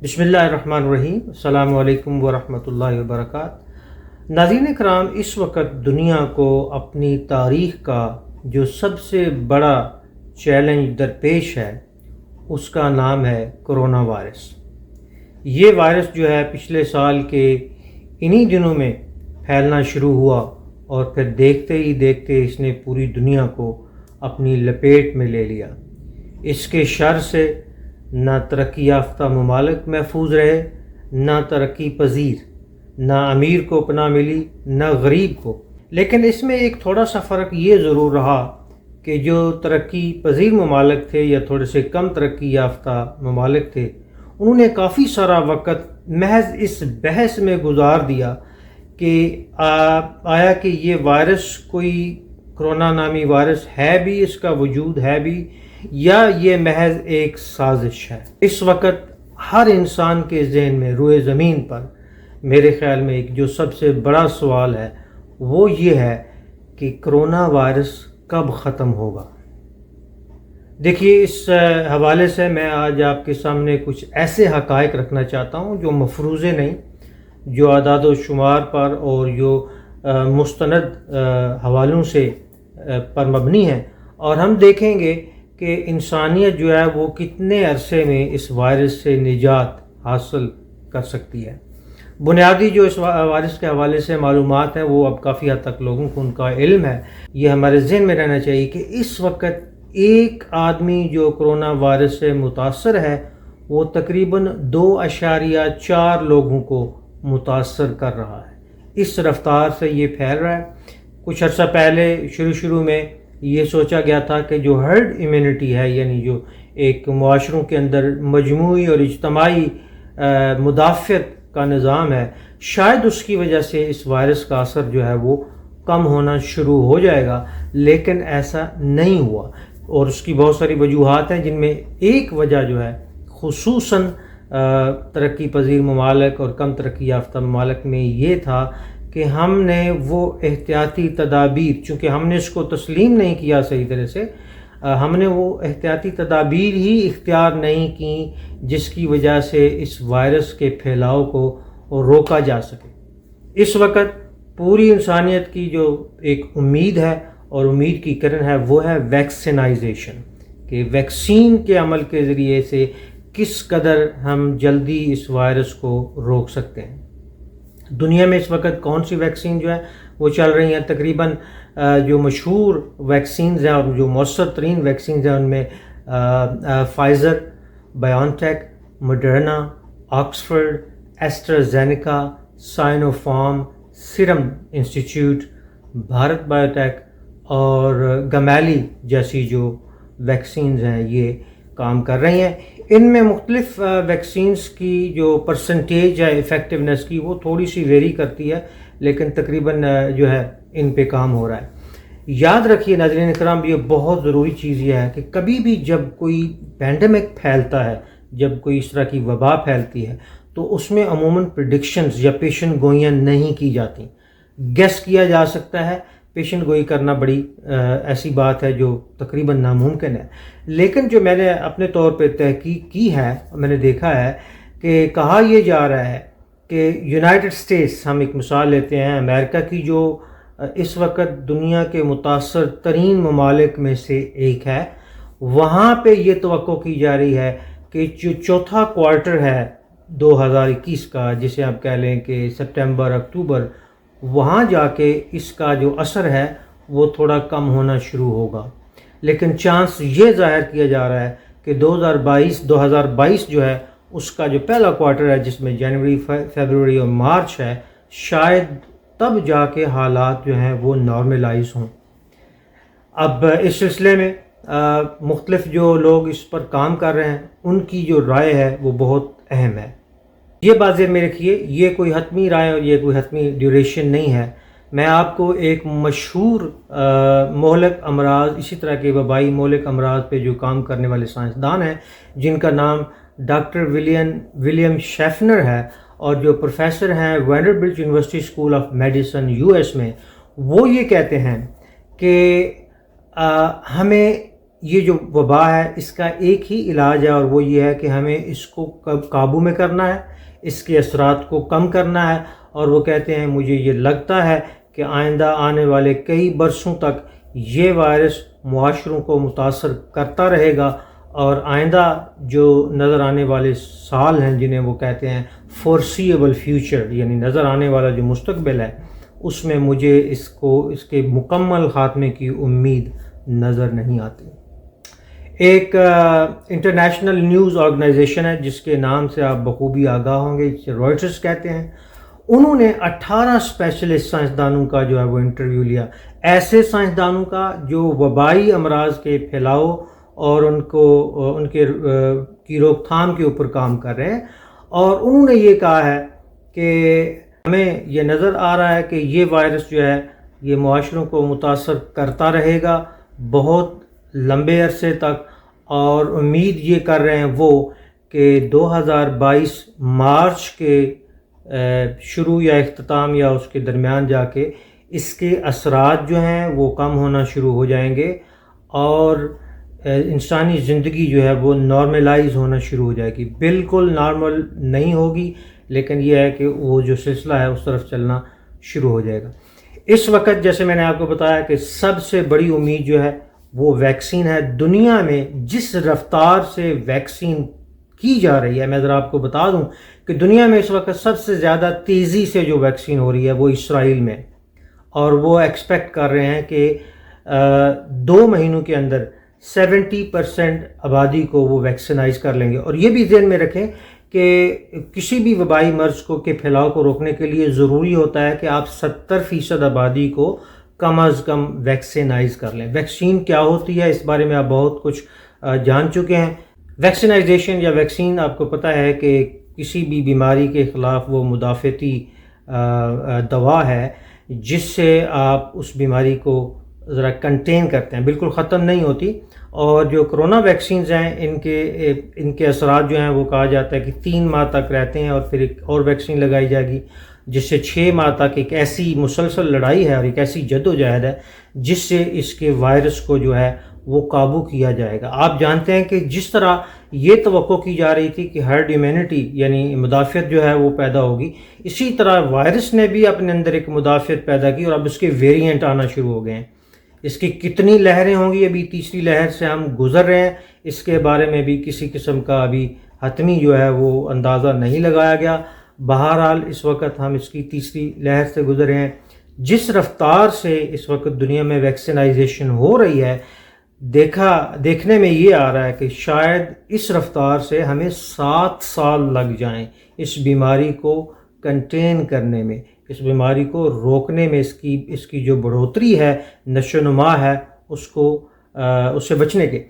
بسم اللہ الرحمن الرحیم۔ السلام علیکم ورحمۃ اللہ وبرکاتہ۔ ناظرین کرام، اس وقت دنیا کو اپنی تاریخ کا جو سب سے بڑا چیلنج درپیش ہے اس کا نام ہے کرونا وائرس۔ یہ وائرس جو ہے پچھلے سال کے انہی دنوں میں پھیلنا شروع ہوا اور پھر دیکھتے ہی دیکھتے اس نے پوری دنیا کو اپنی لپیٹ میں لے لیا۔ اس کے شر سے نہ ترقی یافتہ ممالک محفوظ رہے، نہ ترقی پذیر، نہ امیر کو پناہ ملی نہ غریب کو۔ لیکن اس میں ایک تھوڑا سا فرق یہ ضرور رہا کہ جو ترقی پذیر ممالک تھے یا تھوڑے سے کم ترقی یافتہ ممالک تھے، انہوں نے کافی سارا وقت محض اس بحث میں گزار دیا کہ آیا کہ یہ وائرس کوئی کرونا نامی وائرس ہے بھی، اس کا وجود ہے بھی، یا یہ محض ایک سازش ہے۔ اس وقت ہر انسان کے ذہن میں روئے زمین پر میرے خیال میں ایک جو سب سے بڑا سوال ہے وہ یہ ہے کہ کرونا وائرس کب ختم ہوگا۔ دیکھیے، اس حوالے سے میں آج آپ کے سامنے کچھ ایسے حقائق رکھنا چاہتا ہوں جو مفروضے نہیں، جو اعداد و شمار پر اور جو مستند حوالوں سے پر مبنی ہیں، اور ہم دیکھیں گے کہ انسانیت جو ہے وہ کتنے عرصے میں اس وائرس سے نجات حاصل کر سکتی ہے۔ بنیادی جو اس وائرس کے حوالے سے معلومات ہیں وہ اب کافی حد تک لوگوں کو ان کا علم ہے۔ یہ ہمارے ذہن میں رہنا چاہیے کہ اس وقت ایک آدمی جو کرونا وائرس سے متاثر ہے وہ تقریباً 2.4 لوگوں کو متاثر کر رہا ہے۔ اس رفتار سے یہ پھیل رہا ہے۔ کچھ عرصہ پہلے شروع میں یہ سوچا گیا تھا کہ جو ہرڈ امیونٹی ہے، یعنی جو ایک معاشروں کے اندر مجموعی اور اجتماعی مدافعت کا نظام ہے، شاید اس کی وجہ سے اس وائرس کا اثر جو ہے وہ کم ہونا شروع ہو جائے گا، لیکن ایسا نہیں ہوا۔ اور اس کی بہت ساری وجوہات ہیں، جن میں ایک وجہ جو ہے خصوصاً ترقی پذیر ممالک اور کم ترقی یافتہ ممالک میں یہ تھا کہ ہم نے وہ احتیاطی تدابیر، چونکہ ہم نے اس کو تسلیم نہیں کیا صحیح طرح سے، ہم نے وہ احتیاطی تدابیر ہی اختیار نہیں کی جس کی وجہ سے اس وائرس کے پھیلاؤ کو روکا جا سکے۔ اس وقت پوری انسانیت کی جو ایک امید ہے اور امید کی کرن ہے وہ ہے ویکسینائزیشن، کہ ویکسین کے عمل کے ذریعے سے کس قدر ہم جلدی اس وائرس کو روک سکتے ہیں۔ دنیا میں اس وقت کون سی ویکسین جو ہے وہ چل رہی ہیں؟ تقریباً جو مشہور ویکسینز ہیں اور جو مؤثر ترین ویکسینز ہیں ان میں Pfizer, BioNTech, Moderna, Oxford, AstraZeneca, Sinopharm, Serum Institute, Bharat Biotech اور گمیلی جیسی جو ویکسینز ہیں یہ کام کر رہی ہیں۔ ان میں مختلف ویکسینز کی جو پرسنٹیج ہے ایفیکٹونیس کی وہ تھوڑی سی ویری کرتی ہے، لیکن تقریباً جو ہے ان پہ کام ہو رہا ہے۔ یاد رکھیے ناظرین کرام، یہ بہت ضروری چیز یہ ہے کہ کبھی بھی جب کوئی پینڈیمک پھیلتا ہے، جب کوئی اس طرح کی وبا پھیلتی ہے، تو اس میں عموماً پریڈکشنز یا پیشن گوئیاں نہیں کی جاتی۔ گیس کیا جا سکتا ہے، پیشن گوئی کرنا بڑی ایسی بات ہے جو تقریباً ناممکن ہے۔ لیکن جو میں نے اپنے طور پہ تحقیق کی ہے، میں نے دیکھا ہے کہ کہا یہ جا رہا ہے کہ یونائٹڈ اسٹیٹس، ہم ایک مثال لیتے ہیں امریکہ کی، جو اس وقت دنیا کے متاثر ترین ممالک میں سے ایک ہے، وہاں پہ یہ توقع کی جا رہی ہے کہ جو چوتھا کوارٹر ہے 2021 کا، جسے آپ کہہ لیں کہ سپٹمبر اکتوبر، وہاں جا کے اس کا جو اثر ہے وہ تھوڑا کم ہونا شروع ہوگا۔ لیکن چانس یہ ظاہر کیا جا رہا ہے کہ 2022 جو ہے اس کا جو پہلا کوارٹر ہے، جس میں جنوری، فیبروری اور مارچ ہے، شاید تب جا کے حالات جو ہیں وہ نارملائز ہوں۔ اب اس سلسلے میں مختلف جو لوگ اس پر کام کر رہے ہیں ان کی جو رائے ہے وہ بہت اہم ہے۔ یہ بات ذہن میں رکھیے، یہ کوئی حتمی رائے اور یہ کوئی حتمی ڈیوریشن نہیں ہے۔ میں آپ کو ایک مشہور مہلک امراض، اسی طرح کے وبائی مہلک امراض پہ جو کام کرنے والے سائنسدان ہیں، جن کا نام ڈاکٹر ولیم شیفنر ہے اور جو پروفیسر ہیں Vanderbilt University school of medicine US میں، وہ یہ کہتے ہیں کہ ہمیں یہ جو وبا ہے اس کا ایک ہی علاج ہے، اور وہ یہ ہے کہ ہمیں اس کو قابو میں کرنا ہے، اس کے اثرات کو کم کرنا ہے۔ اور وہ کہتے ہیں مجھے یہ لگتا ہے کہ آئندہ آنے والے کئی برسوں تک یہ وائرس معاشروں کو متاثر کرتا رہے گا، اور آئندہ جو نظر آنے والے سال ہیں جنہیں وہ کہتے ہیں فورسیبل فیوچر، یعنی نظر آنے والا جو مستقبل ہے، اس میں مجھے اس کے مکمل خاتمے کی امید نظر نہیں آتی۔ ایک انٹرنیشنل نیوز آرگنائزیشن ہے جس کے نام سے آپ بخوبی آگاہ ہوں گے، رائٹرز کہتے ہیں، انہوں نے 18 اسپیشلسٹ سائنسدانوں کا جو ہے وہ انٹرویو لیا، ایسے سائنسدانوں کا جو وبائی امراض کے پھیلاؤ اور ان کی روک تھام کے اوپر کام کر رہے ہیں، اور انہوں نے یہ کہا ہے کہ ہمیں یہ نظر آ رہا ہے کہ یہ وائرس جو ہے یہ معاشروں کو متاثر کرتا رہے گا بہت لمبے عرصے تک، اور امید یہ کر رہے ہیں وہ کہ 2022 مارچ کے شروع یا اختتام یا اس کے درمیان جا کے اس کے اثرات جو ہیں وہ کم ہونا شروع ہو جائیں گے، اور انسانی زندگی جو ہے وہ نارملائز ہونا شروع ہو جائے گی۔ بالکل نارمل نہیں ہوگی، لیکن یہ ہے کہ وہ جو سلسلہ ہے اس طرف چلنا شروع ہو جائے گا۔ اس وقت جیسے میں نے آپ کو بتایا کہ سب سے بڑی امید جو ہے وہ ویکسین ہے۔ دنیا میں جس رفتار سے ویکسین کی جا رہی ہے، میں ذرا آپ کو بتا دوں کہ دنیا میں اس وقت سب سے زیادہ تیزی سے جو ویکسین ہو رہی ہے وہ اسرائیل میں، اور وہ ایکسپیکٹ کر رہے ہیں کہ 2 مہینوں کے اندر 70% آبادی کو وہ ویکسینائز کر لیں گے۔ اور یہ بھی ذہن میں رکھیں کہ کسی بھی وبائی مرض کے پھیلاؤ کو روکنے کے لیے ضروری ہوتا ہے کہ آپ 70% آبادی کو کم از کم ویکسینائز کر لیں۔ ویکسین کیا ہوتی ہے اس بارے میں آپ بہت کچھ جان چکے ہیں۔ ویکسینائزیشن یا ویکسین آپ کو پتہ ہے کہ کسی بھی بیماری کے خلاف وہ مدافعتی دوا ہے جس سے آپ اس بیماری کو ذرا کنٹین کرتے ہیں، بالکل ختم نہیں ہوتی۔ اور جو کرونا ویکسینز ہیں ان کے اثرات جو ہیں وہ کہا جاتا ہے کہ 3 ماہ تک رہتے ہیں، اور پھر ایک اور ویکسین لگائی جائے گی جس سے 6 ماہ تک ایک ایسی مسلسل لڑائی ہے اور ایک ایسی جد و جہد ہے جس سے اس کے وائرس کو جو ہے وہ قابو کیا جائے گا۔ آپ جانتے ہیں کہ جس طرح یہ توقع کی جا رہی تھی کہ ہرڈ امیونٹی یعنی مدافعت جو ہے وہ پیدا ہوگی، اسی طرح وائرس نے بھی اپنے اندر ایک مدافعت پیدا کی، اور اب اس کے ویریئنٹ آنا شروع ہو گئے ہیں۔ اس کی کتنی لہریں ہوں گی، ابھی تیسری لہر سے ہم گزر رہے ہیں، اس کے بارے میں بھی کسی قسم کا ابھی حتمی جو ہے وہ اندازہ نہیں لگایا گیا۔ بہرحال اس وقت ہم اس کی تیسری لہر سے گزر رہے ہیں۔ جس رفتار سے اس وقت دنیا میں ویکسینائزیشن ہو رہی ہے، دیکھنے میں یہ آ رہا ہے کہ شاید اس رفتار سے ہمیں 7 سال لگ جائیں اس بیماری کو کنٹین کرنے میں، اس بیماری کو روکنے میں، اس کی جو بڑھوتری ہے، نشو و نما ہے، اس سے بچنے کے۔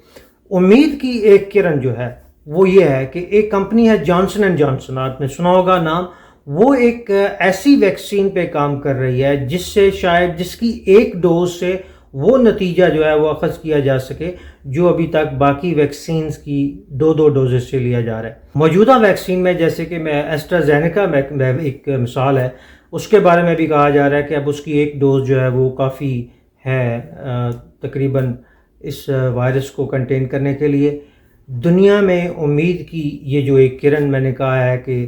امید کی ایک کرن جو ہے وہ یہ ہے کہ ایک کمپنی ہے جانسن اینڈ جانسن، آپ نے سنا ہوگا نام، وہ ایک ایسی ویکسین پہ کام کر رہی ہے جس کی ایک ڈوز سے وہ نتیجہ جو ہے وہ اخذ کیا جا سکے جو ابھی تک باقی ویکسینز کی 2 ڈوزز سے لیا جا رہا ہے۔ موجودہ ویکسین میں جیسے کہ ایسٹرازینیکا میں ایک مثال ہے، اس کے بارے میں بھی کہا جا رہا ہے کہ اب اس کی ایک ڈوز جو ہے وہ کافی ہے تقریباً اس وائرس کو کنٹین کرنے کے لیے۔ دنیا میں امید کی یہ جو ایک کرن میں نے کہا ہے کہ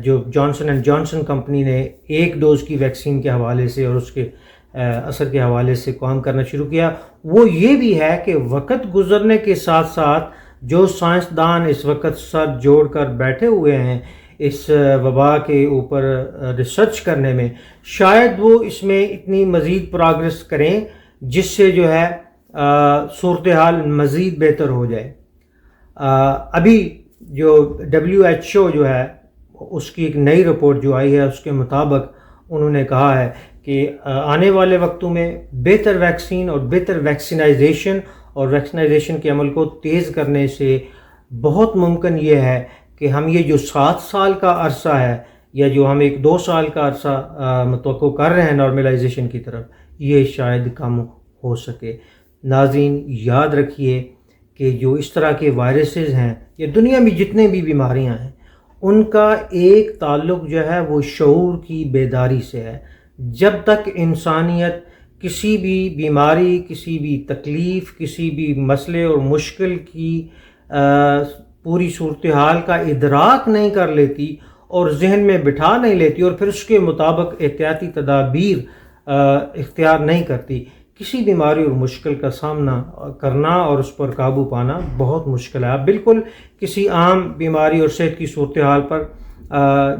جو جانسن اینڈ جانسن کمپنی نے ایک ڈوز کی ویکسین کے حوالے سے اور اس کے اثر کے حوالے سے کام کرنا شروع کیا، وہ یہ بھی ہے کہ وقت گزرنے کے ساتھ ساتھ جو سائنسدان اس وقت سر جوڑ کر بیٹھے ہوئے ہیں اس وبا کے اوپر ریسرچ کرنے میں، شاید وہ اس میں اتنی مزید پروگریس کریں جس سے جو ہے صورتحال مزید بہتر ہو جائے۔ ابھی جو WHO جو ہے اس کی ایک نئی رپورٹ جو آئی ہے اس کے مطابق انہوں نے کہا ہے کہ آنے والے وقتوں میں بہتر ویکسین اور بہتر ویکسینائزیشن اور ویکسینائزیشن کے عمل کو تیز کرنے سے بہت ممکن یہ ہے کہ ہم یہ جو 7 سال کا عرصہ ہے یا جو ہم 1-2 سال کا عرصہ متوقع کر رہے ہیں نارملائزیشن کی طرف، یہ شاید کم ہو سکے۔ ناظرین یاد رکھیے کہ جو اس طرح کے وائرسز ہیں یا دنیا میں جتنے بھی بیماریاں ہیں ان کا ایک تعلق جو ہے وہ شعور کی بیداری سے ہے۔ جب تک انسانیت کسی بھی بیماری، کسی بھی تکلیف، کسی بھی مسئلے اور مشکل کی پوری صورتحال کا ادراک نہیں کر لیتی اور ذہن میں بٹھا نہیں لیتی اور پھر اس کے مطابق احتیاطی تدابیر اختیار نہیں کرتی، کسی بیماری اور مشکل کا سامنا کرنا اور اس پر قابو پانا بہت مشکل ہے۔ آپ بالکل کسی عام بیماری اور صحت کی صورتحال پر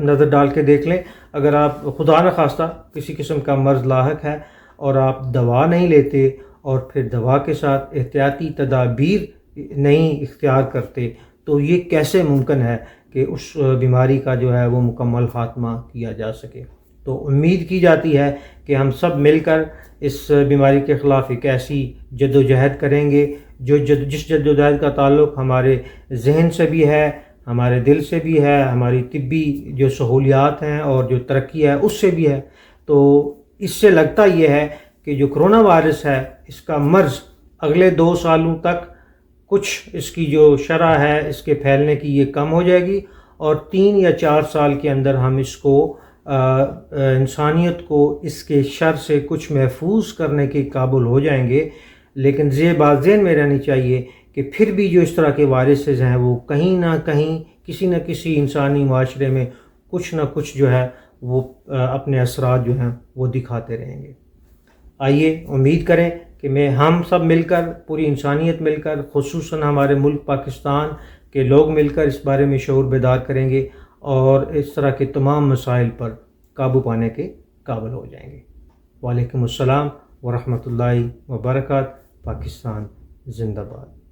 نظر ڈال کے دیکھ لیں، اگر آپ خدا نخواستہ کسی قسم کا مرض لاحق ہے اور آپ دوا نہیں لیتے اور پھر دوا کے ساتھ احتیاطی تدابیر نہیں اختیار کرتے، تو یہ کیسے ممکن ہے کہ اس بیماری کا جو ہے وہ مکمل خاتمہ کیا جا سکے۔ تو امید کی جاتی ہے کہ ہم سب مل کر اس بیماری کے خلاف ایک ایسی جد و جہد کریں گے جس جد و جہد کا تعلق ہمارے ذہن سے بھی ہے، ہمارے دل سے بھی ہے، ہماری طبی جو سہولیات ہیں اور جو ترقی ہے اس سے بھی ہے۔ تو اس سے لگتا یہ ہے کہ جو کرونا وائرس ہے اس کا مرض اگلے 2 سالوں تک کچھ اس کی جو شرح ہے اس کے پھیلنے کی یہ کم ہو جائے گی، اور 3 یا 4 سال کے اندر ہم اس کو انسانیت کو اس کے شر سے کچھ محفوظ کرنے کے قابل ہو جائیں گے۔ لیکن بات ذہن میں رہنی چاہیے کہ پھر بھی جو اس طرح کے وائرسز ہیں وہ کہیں نہ کہیں کسی نہ کسی انسانی معاشرے میں کچھ نہ کچھ جو ہے وہ اپنے اثرات جو ہیں وہ دکھاتے رہیں گے۔ آئیے امید کریں کہ ہم سب مل کر، پوری انسانیت مل کر، خصوصاً ہمارے ملک پاکستان کے لوگ مل کر اس بارے میں شعور بیدار کریں گے اور اس طرح کے تمام مسائل پر قابو پانے کے قابل ہو جائیں گے۔ وعلیکم السلام ورحمۃ اللہ وبرکاتہ۔ پاکستان زندہ باد۔